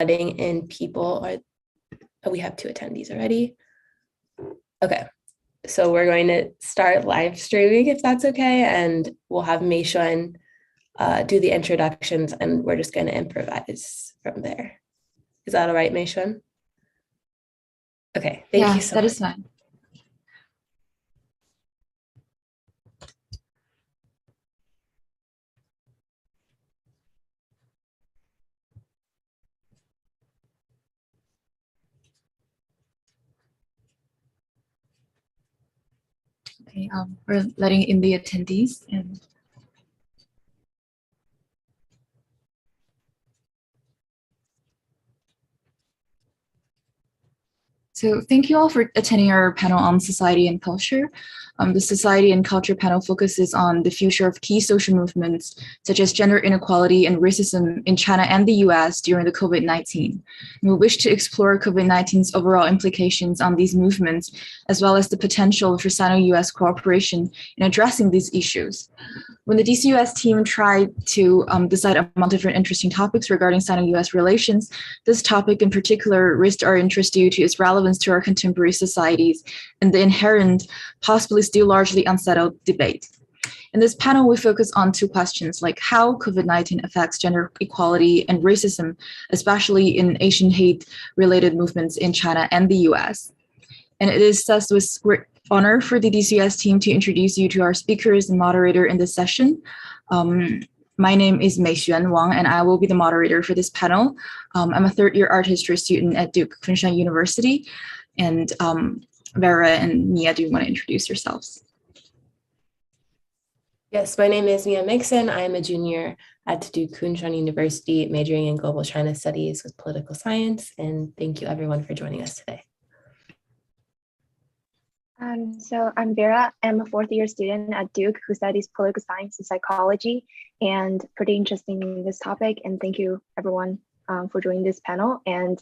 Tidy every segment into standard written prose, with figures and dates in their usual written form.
letting in people, or we have 2 attendees already. Okay, so we're going to start live streaming if that's okay, and we'll have Mei Xuan do the introductions, and we're just going to improvise from there. Is that all right, Mei Xuan? Okay, thank you so much. That is fine. Okay, we're letting in the attendees. And so thank you all for attending our panel on society and culture. The Society and Culture panel focuses on the future of key social movements, such as gender inequality and racism in China and the US during the COVID-19. We wish to explore COVID-19's overall implications on these movements, as well as the potential for Sino-US cooperation in addressing these issues. When the DC-US team tried to decide among different interesting topics regarding Sino-US relations, this topic in particular raised our interest due to its relevance to our contemporary societies and the inherent, possibly still largely unsettled debate. In this panel, we focus on 2 questions, like how COVID-19 affects gender equality and racism, especially in Asian hate-related movements in China and the US. And it is thus with great honor for the DC-US team to introduce you to our speakers and moderator in this session. My name is Mei Xuan Wang, and I will be the moderator for this panel. I'm a 3rd-year art history student at Duke Kunshan University. And Vera and Mia, do you want to introduce yourselves? Yes, my name is Mia Mixon. I am a junior at Duke Kunshan University, majoring in global China studies with political science. And thank you everyone for joining us today. So I'm Vera. I'm a 4th-year student at Duke who studies political science and psychology, and pretty interested in this topic. And thank you everyone for joining this panel, and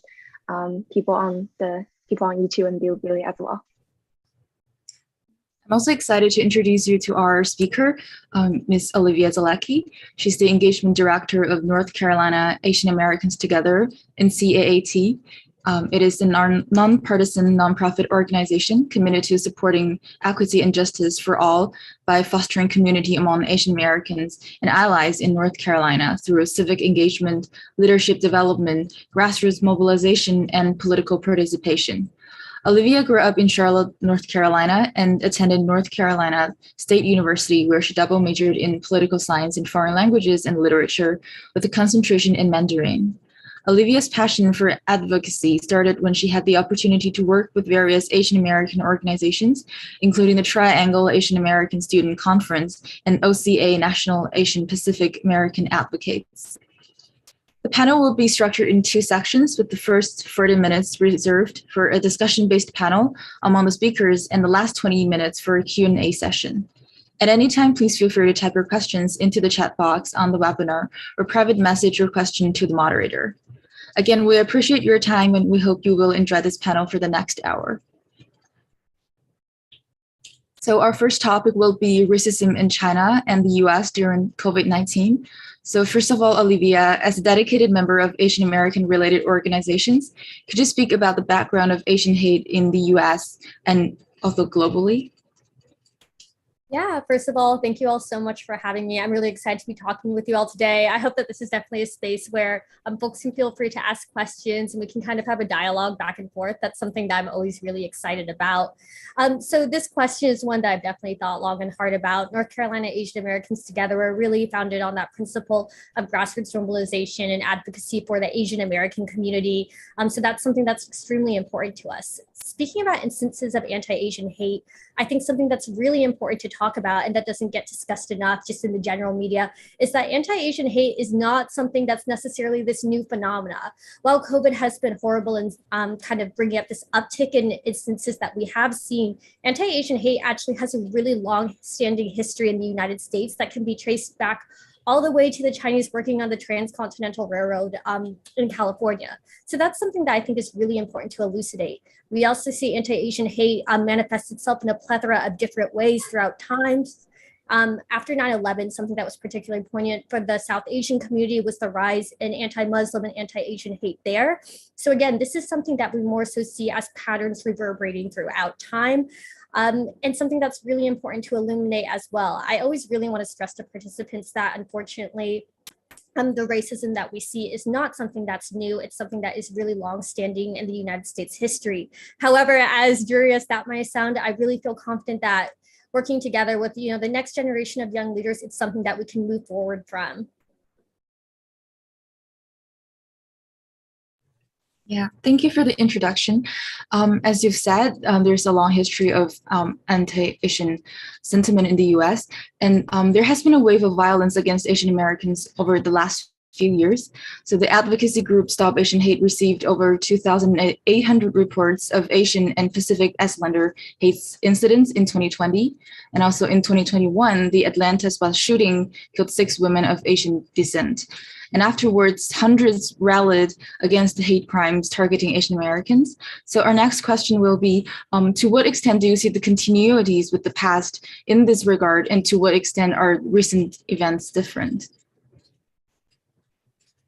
people on YouTube and Bilibili as well. I'm also excited to introduce you to our speaker, Ms. Olivia Zalecki. She's the Engagement Director of North Carolina Asian Americans Together in CAAT. It is a nonpartisan nonprofit organization committed to supporting equity and justice for all by fostering community among Asian Americans and allies in North Carolina through civic engagement, leadership development, grassroots mobilization, and political participation. Olivia grew up in Charlotte, North Carolina, and attended North Carolina State University, where she double majored in political science and foreign languages and literature with a concentration in Mandarin. Olivia's passion for advocacy started when she had the opportunity to work with various Asian American organizations, including the Triangle Asian American Student Conference and OCA National Asian Pacific American Advocates. The panel will be structured in 2 sections, with the first 40 minutes reserved for a discussion-based panel among the speakers and the last 20 minutes for a Q&A session. At any time, please feel free to type your questions into the chat box on the webinar or private message your question to the moderator. Again, we appreciate your time and we hope you will enjoy this panel for the next hour. So our first topic will be racism in China and the US during COVID-19. So first of all, Olivia, as a dedicated member of Asian American related organizations, could you speak about the background of Asian hate in the US and also globally? Yeah, first of all, thank you all so much for having me. I'm really excited to be talking with you all today. I hope that this is definitely a space where folks can feel free to ask questions and we can kind of have a dialogue back and forth. That's something that I'm always really excited about. So this question is one that I've definitely thought long and hard about. North Carolina Asian Americans Together are really founded on that principle of grassroots normalization and advocacy for the Asian American community. So that's something that's extremely important to us. Speaking about instances of anti-Asian hate, I think something that's really important to talk about and that doesn't get discussed enough just in the general media is that anti-Asian hate is not something that's necessarily this new phenomena. While COVID has been horrible and kind of bringing up this uptick in instances that we have seen, anti-Asian hate actually has a really long-standing history in the United States that can be traced back all the way to the Chinese working on the Transcontinental Railroad in California. So that's something that I think is really important to elucidate. We also see anti-Asian hate manifest itself in a plethora of different ways throughout times. After 9/11, something that was particularly poignant for the South Asian community was the rise in anti-Muslim and anti-Asian hate there. So again, this is something that we more so see as patterns reverberating throughout time. And something that's really important to illuminate as well. I always really want to stress to participants that unfortunately, the racism that we see is not something that's new. It's something that is really long-standing in the United States history. However, as dreary as that might sound, I really feel confident that working together with the next generation of young leaders, it's something that we can move forward from. Yeah, thank you for the introduction. As you've said, there's a long history of anti-Asian sentiment in the U.S., and there has been a wave of violence against Asian Americans over the last few years. So the advocacy group Stop Asian Hate received over 2,800 reports of Asian and Pacific Islander hate incidents in 2020. And also in 2021, the Atlanta bus shooting killed 6 women of Asian descent. And afterwards, hundreds rallied against the hate crimes targeting Asian Americans. So our next question will be, to what extent do you see the continuities with the past in this regard, and to what extent are recent events different?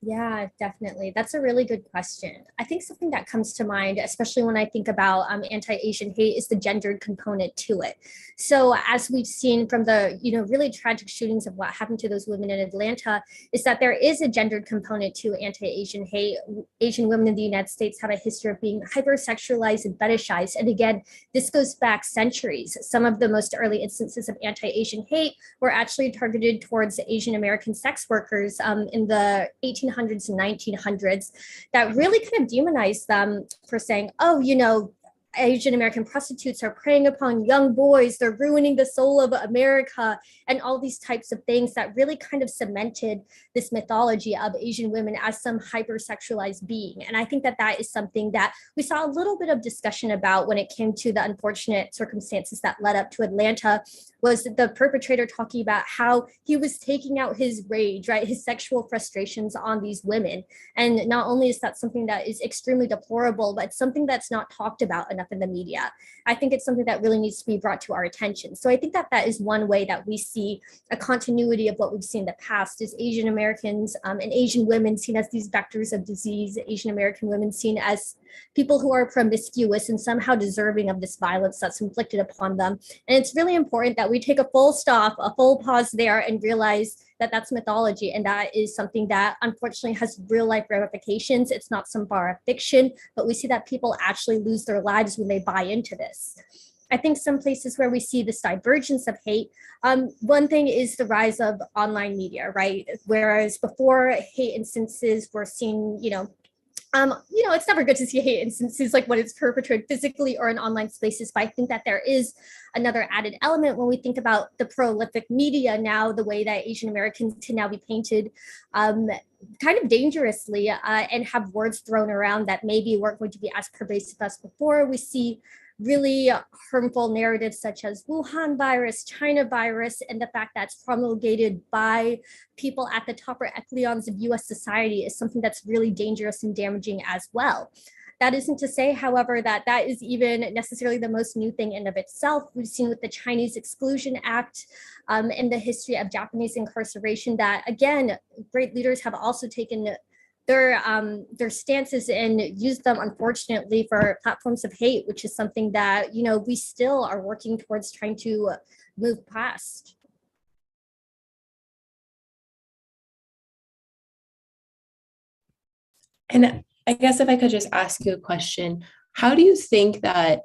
Yeah, definitely. That's a really good question. I think something that comes to mind, especially when I think about anti-Asian hate, is the gendered component to it. So as we've seen from the, really tragic shootings of what happened to those women in Atlanta, is that there is a gendered component to anti-Asian hate. Asian women in the United States have a history of being hypersexualized and fetishized. And again, this goes back centuries. Some of the most early instances of anti-Asian hate were actually targeted towards Asian American sex workers in the 1800s and 1900s that really kind of demonized them for saying, oh, Asian American prostitutes are preying upon young boys, they're ruining the soul of America, and all these types of things that really kind of cemented this mythology of Asian women as some hypersexualized being. And I think that that is something that we saw a little bit of discussion about when it came to the unfortunate circumstances that led up to Atlanta, was the perpetrator talking about how he was taking out his rage, right, his sexual frustrations on these women. And not only is that something that is extremely deplorable, but something that's not talked about enough in the media. I think it's something that really needs to be brought to our attention. So I think that that is one way that we see a continuity of what we've seen in the past, is Asian Americans and Asian women seen as these vectors of disease, Asian American women seen as people who are promiscuous and somehow deserving of this violence that's inflicted upon them. And it's really important that we take a full stop, a full pause there, and realize that that's mythology, and that is something that unfortunately has real life ramifications. It's not some bar of fiction, but we see that people actually lose their lives when they buy into this. I think some places where we see this divergence of hate, one thing is the rise of online media, right? Whereas before, hate instances were seen, it's never good to see hate instances like when it's perpetrated physically or in online spaces, but I think that there is another added element when we think about the prolific media now, the way that Asian Americans can now be painted kind of dangerously and have words thrown around that maybe weren't going to be as pervasive as before. We see really harmful narratives such as Wuhan virus, China virus, and the fact that it's promulgated by people at the top echelons of US society is something that's really dangerous and damaging as well. That isn't to say, however, that that is even necessarily the most new thing in of itself. We've seen with the Chinese Exclusion Act in the history of Japanese incarceration that, again, great leaders have also taken their stances and use them, unfortunately, for platforms of hate, which is something that we still are working towards trying to move past. And I guess if I could just ask you a question, how do you think that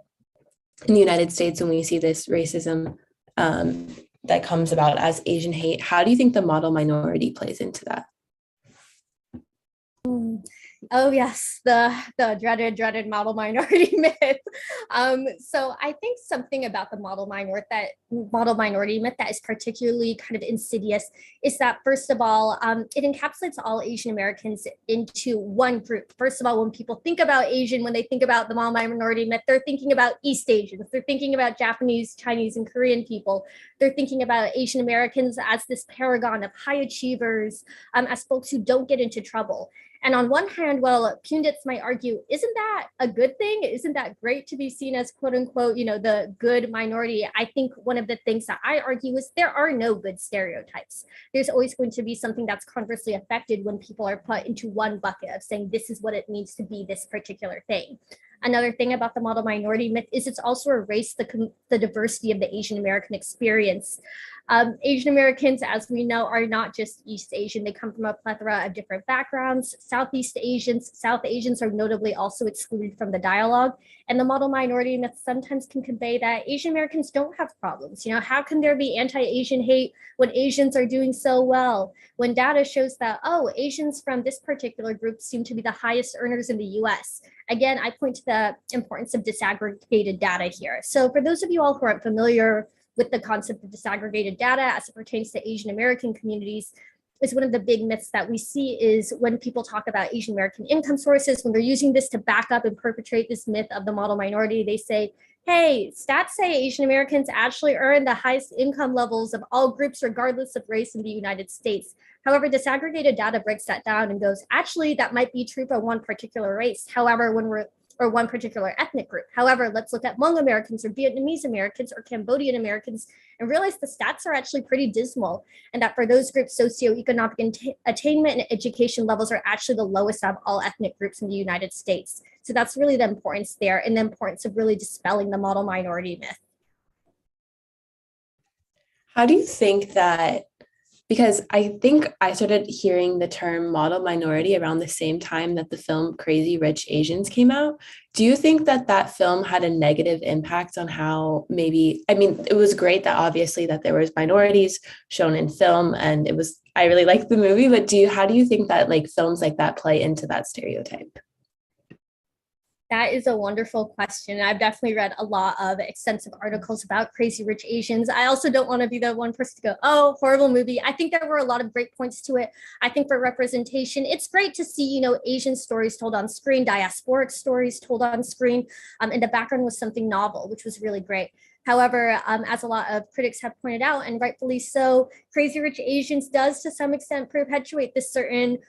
in the United States, when we see this racism that comes about as Asian hate, how do you think the model minority plays into that? Oh yes, the dreaded model minority myth. So I think something about the model minority myth that is particularly kind of insidious is that, first of all, it encapsulates all Asian Americans into one group. First of all, when people think about Asian, when they think about the model minority myth, they're thinking about East Asians, they're thinking about Japanese, Chinese, and Korean people. They're thinking about Asian Americans as this paragon of high achievers, as folks who don't get into trouble. And on one hand, well, pundits might argue, isn't that a good thing? Isn't that great to be seen as quote unquote, the good minority? I think one of the things that I argue is there are no good stereotypes. There's always going to be something that's conversely affected when people are put into one bucket of saying this is what it means to be this particular thing. Another thing about the model minority myth is it's also erased the diversity of the Asian American experience. Asian Americans, as we know, are not just East Asian. They come from a plethora of different backgrounds. South Asians are notably also excluded from the dialogue. And the model minority myth sometimes can convey that Asian Americans don't have problems. How can there be anti-Asian hate when Asians are doing so well? When data shows that, Asians from this particular group seem to be the highest earners in the US. Again, I point to the importance of disaggregated data here. So for those of you all who aren't familiar with the concept of disaggregated data as it pertains to Asian American communities, is one of the big myths that we see is when people talk about Asian American income sources, when they're using this to back up and perpetrate this myth of the model minority, they say, hey, stats say Asian Americans actually earn the highest income levels of all groups, regardless of race in the United States. However, disaggregated data breaks that down and goes, actually, that might be true for one particular race. However, or one particular ethnic group. However, let's look at Hmong Americans or Vietnamese Americans or Cambodian Americans and realize the stats are actually pretty dismal, and that for those groups, socioeconomic attainment and education levels are actually the lowest of all ethnic groups in the United States. So that's really the importance there, and the importance of really dispelling the model minority myth. How do you think that, because I think I started hearing the term model minority around the same time that the film Crazy Rich Asians came out. Do you think that that film had a negative impact on how it was great that obviously that there was minorities shown in film and I really liked the movie, but how do you think that films like that play into that stereotype? That is a wonderful question. I've definitely read a lot of extensive articles about Crazy Rich Asians. I also don't want to be the one person to go, oh, horrible movie. I think there were a lot of great points to it. I think for representation, it's great to see, Asian stories told on screen, diasporic stories told on screen. And the background was something novel, which was really great. However, as a lot of critics have pointed out, and rightfully so, Crazy Rich Asians does to some extent perpetuate this certain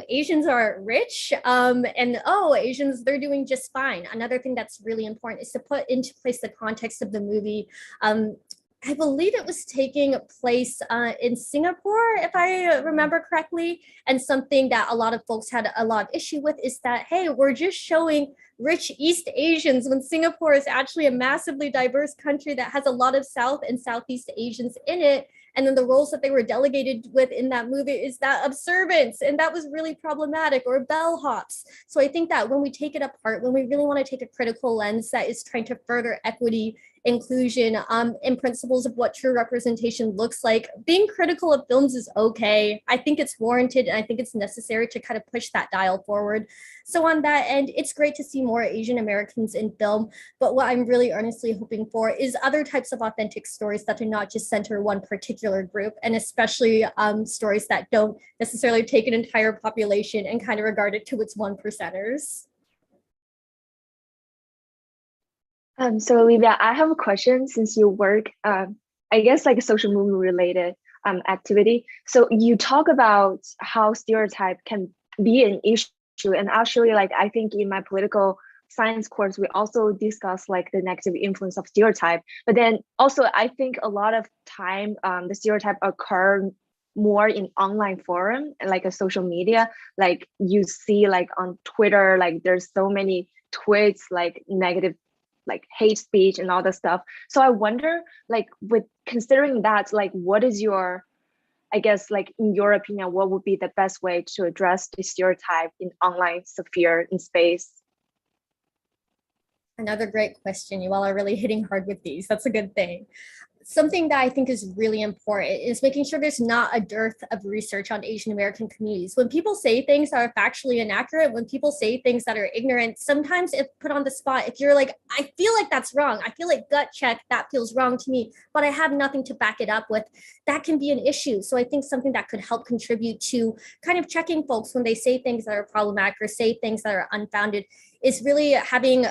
Asians are rich, and Asians, they're doing just fine. Another thing that's really important is to put into place the context of the movie. I believe it was taking place in Singapore, if I remember correctly. And something that a lot of folks had a lot of issue with is that, hey, we're just showing rich East Asians when Singapore is actually a massively diverse country that has a lot of South and Southeast Asians in it. And then the roles that they were delegated with in that movie is that of servants. And that was really problematic, or bellhops. So I think that when we take it apart, when we really want to take a critical lens that is trying to further equity, inclusion, and principles of what true representation looks like, being critical of films is okay. I think it's warranted, and I think it's necessary to kind of push that dial forward. So on that end, it's great to see more Asian Americans in film, but what I'm really earnestly hoping for is other types of authentic stories that do not just center one particular group, and especially stories that don't necessarily take an entire population and kind of regard it to its 1%ers. So Olivia, I have a question since you work, I guess like a social movement related activity. So you talk about how stereotype can be an issue, and actually I think in my political science course, we also discuss the negative influence of stereotype. But then also I think a lot of time the stereotype occur more in online forum and a social media. You see on Twitter, there's so many tweets negative hate speech and all that stuff. So I wonder, with considering that, what is your, I guess, in your opinion, what would be the best way to address the stereotype in online sphere, in space? Another great question. You all are really hitting hard with these. That's a good thing. Something that I think is really important is making sure there's not a dearth of research on Asian American communities. When people say things that are factually inaccurate, when people say things that are ignorant, sometimes if put on the spot, if you're like, I feel like that's wrong, I feel like gut check, that feels wrong to me, but I have nothing to back it up with, that can be an issue. So I think something that could help contribute to kind of checking folks when they say things that are problematic or say things that are unfounded is really having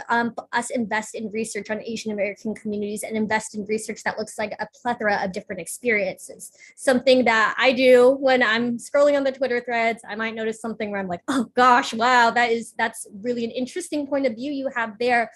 us invest in research on Asian American communities and invest in research that looks like a plethora of different experiences. Something that I do when I'm scrolling on the Twitter threads, I might notice something where I'm like, oh gosh, wow, that's really an interesting point of view you have there.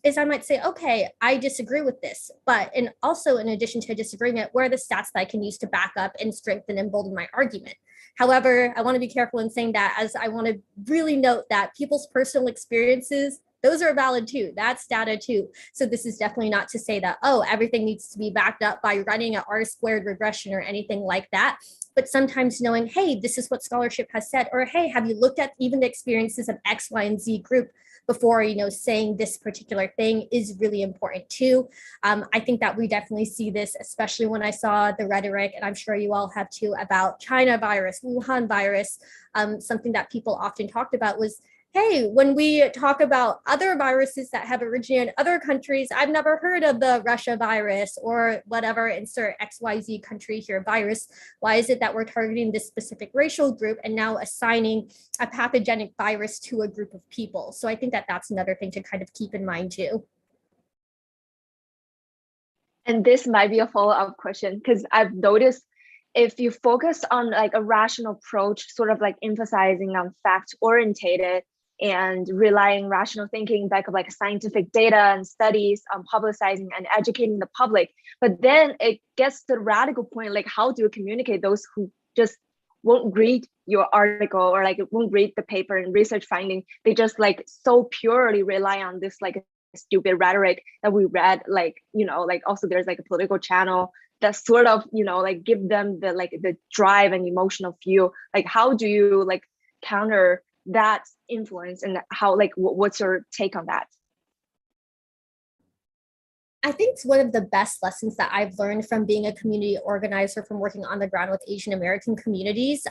Is I might say, okay, I disagree with this, but and also in addition to disagreement, where are the stats that I can use to back up and strengthen and embolden my argument? However, I want to be careful in saying that, as I want to really note that people's personal experiences, those are valid too. That's data too. So this is definitely not to say that, oh, everything needs to be backed up by running an R-squared regression or anything like that. But sometimes knowing, hey, this is what scholarship has said, or hey, have you looked at even the experiences of X, Y, and Z group before, saying this particular thing is really important too. I think that we definitely see this, especially when I saw the rhetoric, and I'm sure you all have too, about China virus, Wuhan virus. Something that people often talked about was, hey, when we talk about other viruses that have originated in other countries, I've never heard of the Russia virus or whatever, insert XYZ country here virus. Why is it that we're targeting this specific racial group and now assigning a pathogenic virus to a group of people? So I think that that's another thing to kind of keep in mind too. And this might be a follow-up question, because I've noticed if you focus on like a rational approach, sort of like emphasizing on fact-orientated and relying rational thinking back of like scientific data and studies, publicizing and educating the public. But then it gets to the radical point, like how do you communicate those who just won't read your article or like won't read the paper and research finding? They just like so purely rely on this like stupid rhetoric that we read, like, like also there's like a political channel that sort of, like give them the like the drive and emotional fuel. Like how do you like counter that influence, and how, like, what's your take on that? I think it's one of the best lessons that I've learned from being a community organizer, from working on the ground with Asian American communities,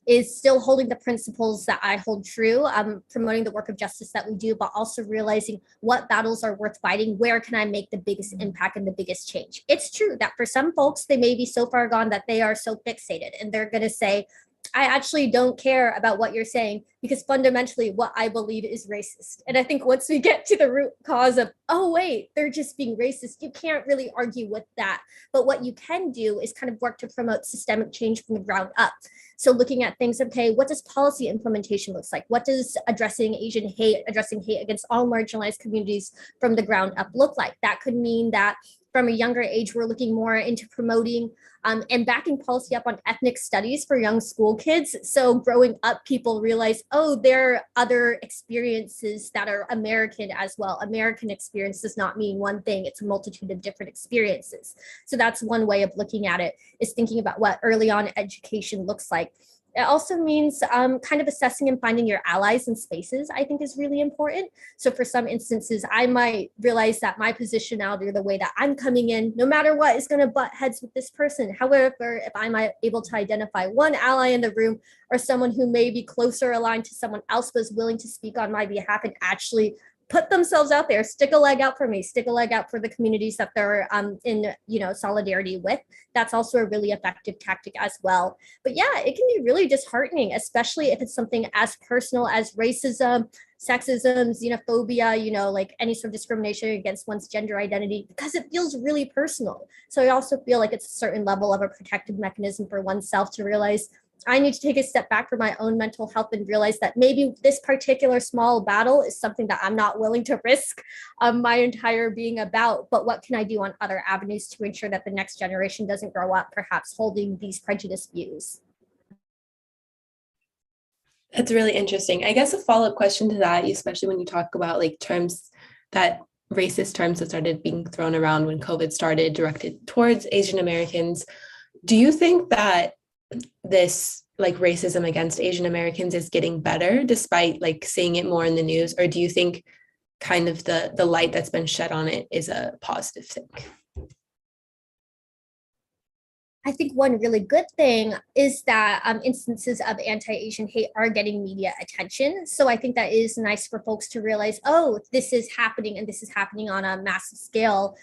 is still holding the principles that I hold true, promoting the work of justice that we do, but also realizing what battles are worth fighting, where can I make the biggest impact and the biggest change. It's true that for some folks, they may be so far gone that they are so fixated and they're going to say, I actually don't care about what you're saying because fundamentally what I believe is racist. And I think once we get to the root cause of, oh, wait, they're just being racist, you can't really argue with that. But what you can do is kind of work to promote systemic change from the ground up. So looking at things, okay, what does policy implementation looks like? What does addressing hate against all marginalized communities from the ground up look like? That could mean that from a younger age, we're looking more into promoting and backing policy up on ethnic studies for young school kids. So growing up, people realize, oh, there are other experiences that are American as well. American experience does not mean one thing. It's a multitude of different experiences. So that's one way of looking at it, is thinking about what early on education looks like. It also means kind of assessing and finding your allies in spaces, I think, is really important. So for some instances, I might realize that my positionality or the way that I'm coming in, no matter what, is going to butt heads with this person. However, if I'm able to identify one ally in the room or someone who may be closer aligned to someone else but is willing to speak on my behalf and actually put themselves out there, stick a leg out for me, stick a leg out for the communities that they're in solidarity with. That's also a really effective tactic as well. But yeah, it can be really disheartening, especially if it's something as personal as racism, sexism, xenophobia, like any sort of discrimination against one's gender identity, because it feels really personal. So I also feel like it's a certain level of a protective mechanism for oneself to realize, I need to take a step back for my own mental health and realize that maybe this particular small battle is something that I'm not willing to risk my entire being about. But what can I do on other avenues to ensure that the next generation doesn't grow up perhaps holding these prejudiced views? That's really interesting. I guess a follow-up question to that, especially when you talk about like terms that racist terms that started being thrown around when COVID started, directed towards Asian Americans. Do you think that this like racism against Asian Americans is getting better despite like seeing it more in the news? Or do you think kind of the light that's been shed on it is a positive thing? I think one really good thing is that instances of anti-Asian hate are getting media attention. So I think that is nice for folks to realize, oh, this is happening and this is happening on a massive scale.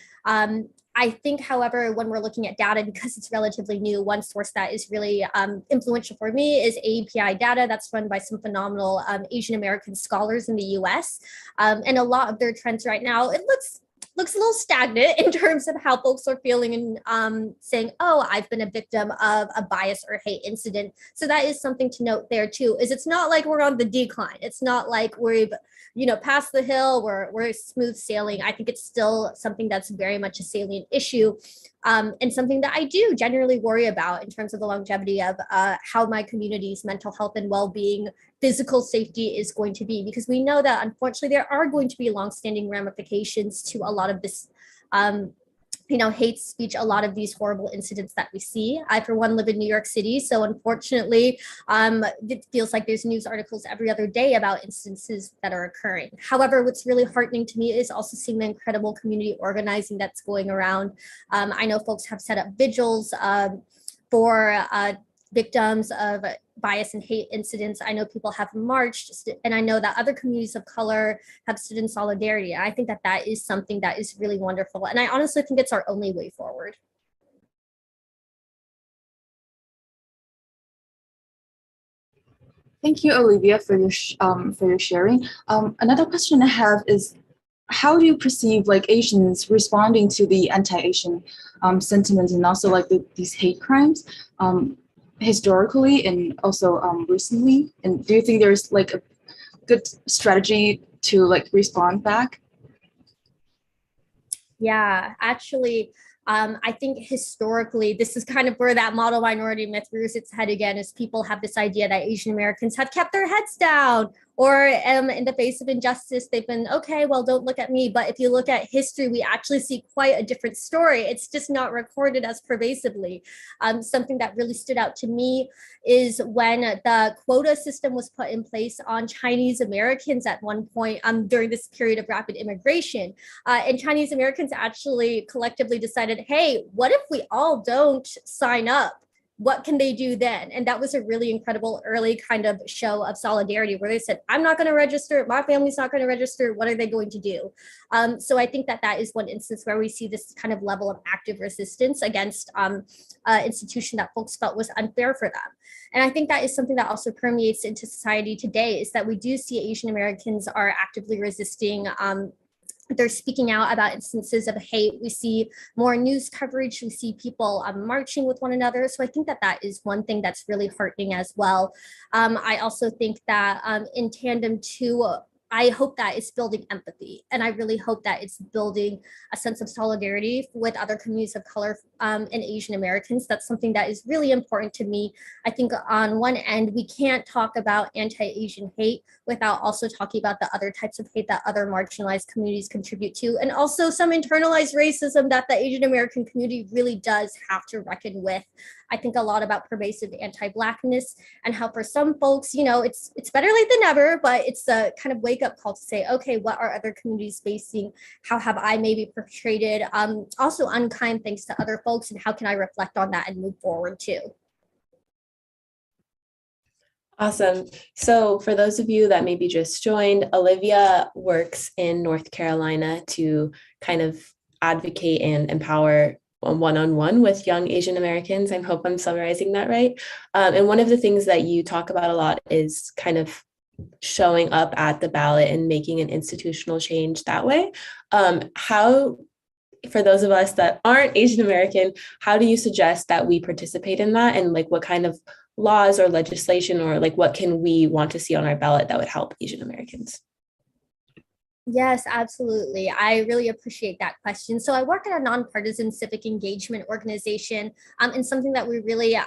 I think, however, when we're looking at data, because it's relatively new, one source that is really influential for me is API data that's run by some phenomenal Asian American scholars in the U.S. And a lot of their trends right now, it looks looks a little stagnant in terms of how folks are feeling and saying, oh, I've been a victim of a bias or hate incident. So that is something to note there too, is it's not like we're on the decline. It's not like we've, past the hill, we're smooth sailing. I think it's still something that's very much a salient issue. And something that I do generally worry about in terms of the longevity of how my community's mental health and well-being, physical safety is going to be, because we know that unfortunately there are going to be longstanding ramifications to a lot of this hate speech, a lot of these horrible incidents that we see. I, for one, live in New York City. So unfortunately, it feels like there's news articles every other day about instances that are occurring. However, what's really heartening to me is also seeing the incredible community organizing that's going around. I know folks have set up vigils for victims of bias and hate incidents. I know people have marched, and I know that other communities of color have stood in solidarity. I think that that is something that is really wonderful. And I honestly think it's our only way forward. Thank you, Olivia, for your sharing. Another question I have is, how do you perceive Asians responding to the anti-Asian sentiments and also these hate crimes historically and also recently? And do you think there's a good strategy to respond back? Yeah, actually, I think historically, this is kind of where that model minority myth rears its head again, is people have this idea that Asian Americans have kept their heads down, or in the face of injustice, they've been, okay, well, don't look at me. But if you look at history, we actually see quite a different story. It's just not recorded as pervasively. Something that really stood out to me is when the quota system was put in place on Chinese Americans at one point during this period of rapid immigration. And Chinese Americans actually collectively decided, hey, what if we all don't sign up? What can they do then? And that was a really incredible early kind of show of solidarity where they said, I'm not going to register. My family's not going to register. What are they going to do? So I think that that is one instance where we see this kind of level of active resistance against an institution that folks felt was unfair for them. And I think that is something that also permeates into society today, is that we do see Asian Americans are actively resisting. They're speaking out about instances of hate. We see more news coverage. We see people marching with one another. So I think that that is one thing that's really heartening as well. I also think that in tandem to, I hope that it's building empathy. And I really hope that it's building a sense of solidarity with other communities of color and Asian Americans. That's something that is really important to me. I think on one end, we can't talk about anti-Asian hate without also talking about the other types of hate that other marginalized communities contribute to, and also some internalized racism that the Asian American community really does have to reckon with. I think a lot about pervasive anti-Blackness and how for some folks, it's better late than never, but it's a kind of wake up call to say, okay, what are other communities facing? How have I maybe portrayed also unkind things to other folks, and how can I reflect on that and move forward too? Awesome. So for those of you that maybe just joined, Olivia works in North Carolina to kind of advocate and empower one-on-one with young Asian Americans. I hope I'm summarizing that right. And one of the things that you talk about a lot is kind of showing up at the ballot and making an institutional change that way. How, for those of us that aren't Asian American, how do you suggest that we participate in that? And what kind of laws or legislation or what can we want to see on our ballot that would help Asian Americans? Yes, absolutely. I really appreciate that question. So I work at a nonpartisan civic engagement organization, and something that we really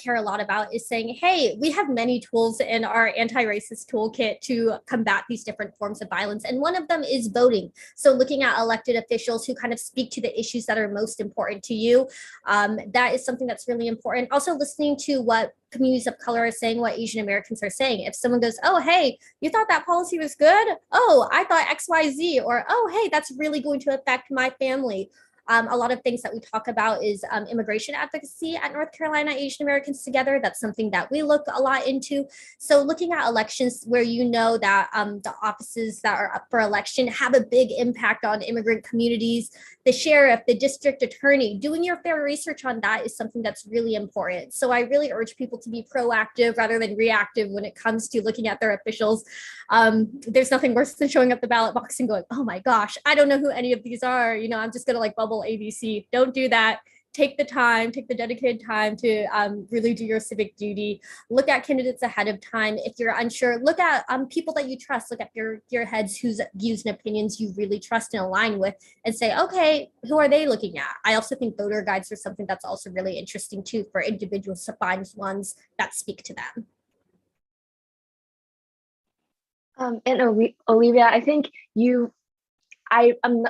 care a lot about is saying, hey, we have many tools in our anti-racist toolkit to combat these different forms of violence. And one of them is voting. So looking at elected officials who kind of speak to the issues that are most important to you, that is something that's really important. Also listening to what communities of color are saying, what Asian Americans are saying. If someone goes, oh, hey, you thought that policy was good? Oh, I thought XYZ, or, oh, hey, that's really going to affect my family. A lot of things that we talk about is immigration advocacy at North Carolina Asian Americans Together. That's something that we look a lot into. So looking at elections where you know that the offices that are up for election have a big impact on immigrant communities, the sheriff, the district attorney, doing your fair research on that is something that's really important. So I really urge people to be proactive rather than reactive when it comes to looking at their officials. There's nothing worse than showing up the ballot box and going, oh my gosh, I don't know who any of these are. You know, I'm just gonna like bubble ABC. Don't do that. Take the time, take the dedicated time to really do your civic duty. Look at candidates ahead of time. If you're unsure, look at people that you trust. Look at your heads whose views and opinions you really trust and align with, and say, okay, who are they looking at? I also think voter guides are something that's also really interesting too for individuals to find ones that speak to them. And Olivia, I think I'm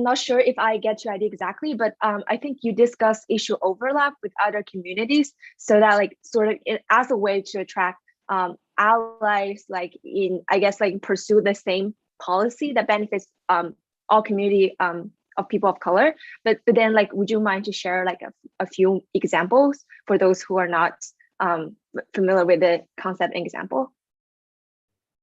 not sure if I get your idea exactly, but I think you discuss issue overlap with other communities, so that like sort of as a way to attract allies, like in, I guess, like pursue the same policy that benefits all community of people of color. But then, like, would you mind to share like a few examples for those who are not familiar with the concept and example?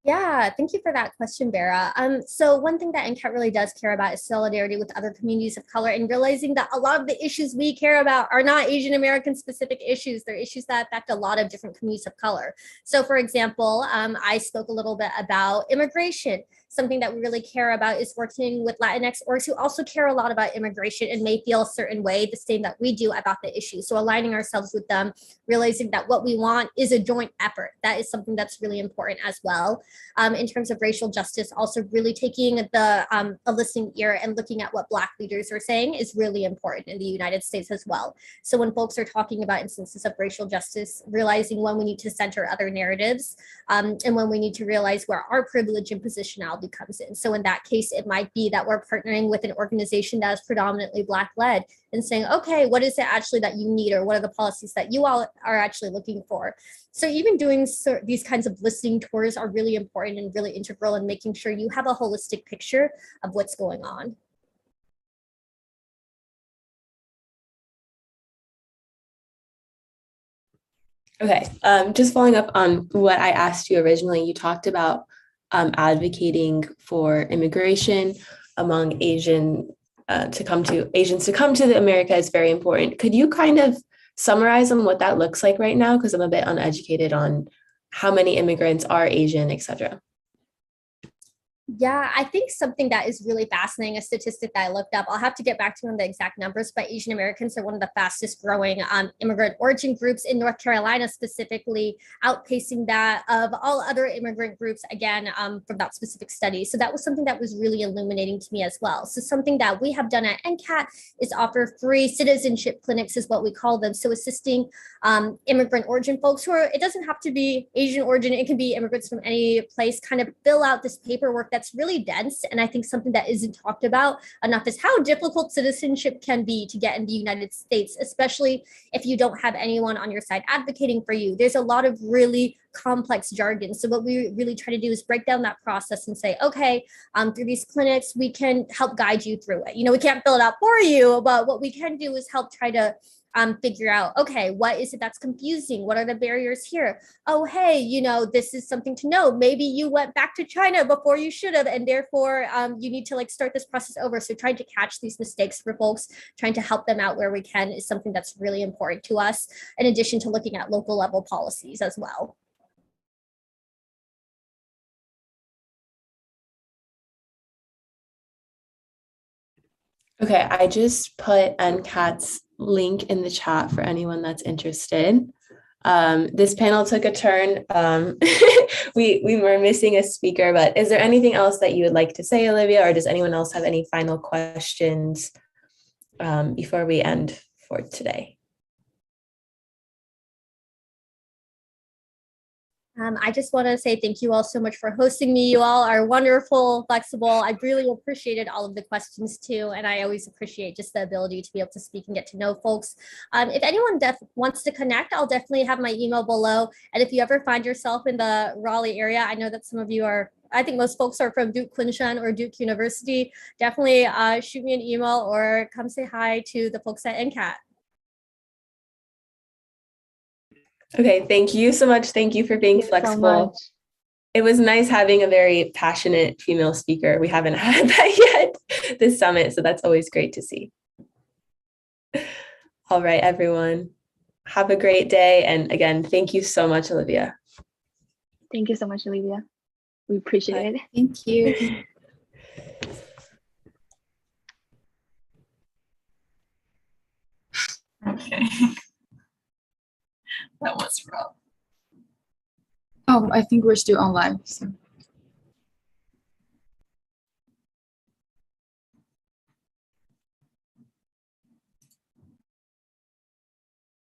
Yeah, thank you for that question, Vera. So one thing that NCAT really does care about is solidarity with other communities of color, and realizing that a lot of the issues we care about are not Asian American specific issues. They're issues that affect a lot of different communities of color. So for example, I spoke a little bit about immigration. Something that we really care about is working with Latinx orgs who also care a lot about immigration and may feel a certain way, the same that we do about the issue. So aligning ourselves with them, realizing that what we want is a joint effort. That is something that's really important as well. In terms of racial justice, also really taking the a listening ear and looking at what Black leaders are saying is really important in the United States as well. So when folks are talking about instances of racial justice, realizing when we need to center other narratives and when we need to realize where our privilege and positionality comes in. So in that case, it might be that we're partnering with an organization that is predominantly Black led and saying, okay, what is it actually that you need, or what are the policies that you all are actually looking for? So even doing these kinds of listening tours are really important and really integral in making sure you have a holistic picture of what's going on. Okay, just following up on what I asked you originally, you talked about advocating for immigration among Asians to come to the America is very important. Could you kind of summarize on what that looks like right now? Because I'm a bit uneducated on how many immigrants are Asian, et cetera. Yeah, I think something that is really fascinating, a statistic that I looked up, I'll have to get back to you on the exact numbers, but Asian Americans are one of the fastest growing immigrant origin groups in North Carolina, specifically outpacing that of all other immigrant groups, again, from that specific study. So that was something that was really illuminating to me as well. So something that we have done at NCAT is offer free citizenship clinics, is what we call them. So assisting immigrant origin folks who are, it doesn't have to be Asian origin, it can be immigrants from any place, kind of fill out this paperwork that's really dense. And I think something that isn't talked about enough is how difficult citizenship can be to get in the United States, especially if you don't have anyone on your side advocating for you. There's a lot of really complex jargon. So what we really try to do is break down that process and say, okay, through these clinics, we can help guide you through it. You know, we can't fill it out for you, but what we can do is help try to figure out, okay, what is it that's confusing? What are the barriers here? Oh, hey, you know, this is something to know. Maybe you went back to China before you should have, and therefore you need to like start this process over. So trying to catch these mistakes for folks, trying to help them out where we can is something that's really important to us, in addition to looking at local level policies as well. Okay, I just put NCAT's link in the chat for anyone that's interested. This panel took a turn. We were missing a speaker, but is there anything else that you would like to say, Olivia, or does anyone else have any final questions before we end for today? I just want to say thank you all so much for hosting me. You all are wonderful, flexible. I really appreciated all of the questions too. And I always appreciate just the ability to be able to speak and get to know folks. If anyone wants to connect, I'll definitely have my email below. And if you ever find yourself in the Raleigh area, I know that some of you are I think most folks are from Duke Kunshan or Duke University, definitely shoot me an email or come say hi to the folks at NCAT. Okay, thank you so much. Thank you for being Thank you so flexible. much. It was nice having a very passionate female speaker. We haven't had that yet this summit, so that's always great to see. All right, everyone. Have a great day. And again, thank you so much, Olivia. Thank you so much, Olivia. We appreciate it. Thank you. Okay. That was rough. Oh, I think we're still on live. So.